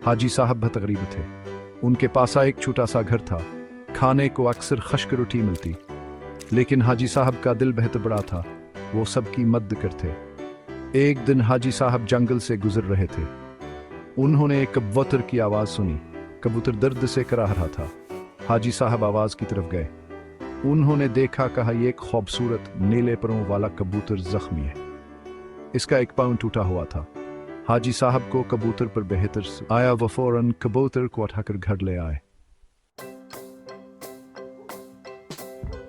हाजी साहब बतगरीब थे। उनके पास एक छोटा सा घर था। खाने को अक्सर खश्क रोटी मिलती, लेकिन हाजी साहब का दिल बहुत बड़ा था। वो सबकी मदद करते। एक दिन हाजी साहब जंगल से गुजर रहे थे। उन्होंने एक कबूतर की आवाज़ सुनी। कबूतर दर्द से कराह रहा था। हाजी साहब आवाज़ की तरफ गए। उन्होंने देखा, कहा, यह एक खूबसूरत नीले परों वाला कबूतर जख्मी है। इसका एक पाँव टूटा हुआ था। हाजी साहब को कबूतर पर बेहतर आया। वो फौरन कबूतर को उठाकर घर ले आए।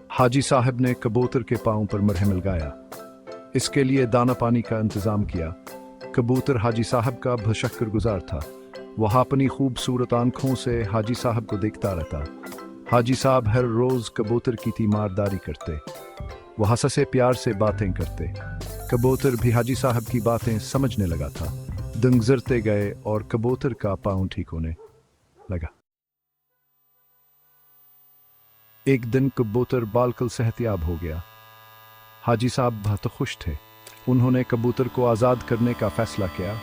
हाजी साहब ने कबूतर के पाँव पर मरहम लगाया। इसके लिए दाना पानी का इंतजाम किया। कबूतर हाजी साहब का बशक्कर गुजार था। वह अपनी खूबसूरत आंखों से हाजी साहब को देखता रहता। हाजी साहब हर रोज कबूतर की तीमारदारी करते। वह हंसे प्यार से बातें करते। कबूतर भी हाजी साहब की बातें समझने लगा था। दिन गुजरते गए और कबूतर का पाँव ठीक होने लगा। एक दिन कबूतर बालकल सेहतियाब हो गया। हाजी साहब बहुत खुश थे। उन्होंने कबूतर को आज़ाद करने का फैसला किया।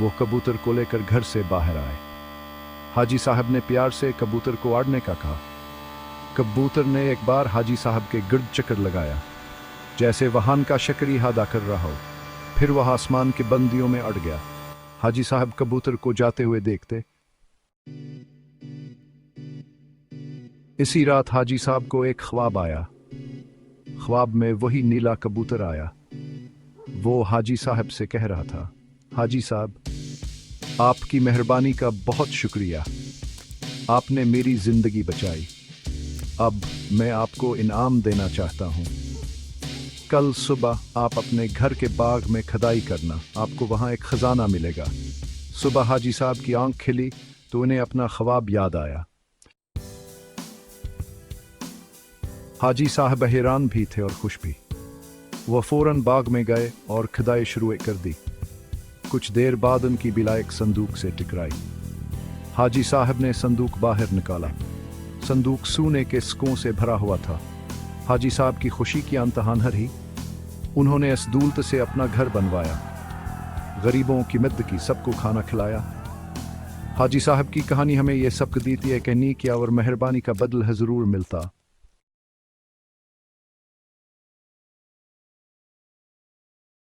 वो कबूतर को लेकर घर से बाहर आए। हाजी साहब ने प्यार से कबूतर को आड़ने का कहा। कबूतर ने एक बार हाजी साहब के गिर्द चक्कर लगाया, जैसे वाहन का शकरी अदा कर रहा हो। फिर वह आसमान के बंदियों में अड़ गया। हाजी साहब कबूतर को जाते हुए देखते। इसी रात हाजी साहब को एक ख्वाब आया। ख्वाब में वही नीला कबूतर आया। वो हाजी साहब से कह रहा था, हाजी साहब, आपकी मेहरबानी का बहुत शुक्रिया। आपने मेरी जिंदगी बचाई। अब मैं आपको इनाम देना चाहता हूँ। कल सुबह आप अपने घर के बाग में खुदाई करना, आपको वहाँ एक खजाना मिलेगा। सुबह हाजी साहब की आंख खिली तो उन्हें अपना ख्वाब याद आया। हाजी साहब हैरान भी थे और खुश भी। वह फौरन बाग में गए और खुदाई शुरू कर दी। कुछ देर बाद उनकी बिला एक संदूक से टकराई। हाजी साहब ने संदूक बाहर निकाला। संदूक सोने के सिक्कों से भरा हुआ था। हाजी साहब की खुशी की अंतहा न रही। उन्होंने इस दौलत से अपना घर बनवाया, गरीबों की मदद की, सबको खाना खिलाया। हाजी साहब की कहानी हमें यह सबक देती है कि नेकी और मेहरबानी का बदला जरूर मिलता।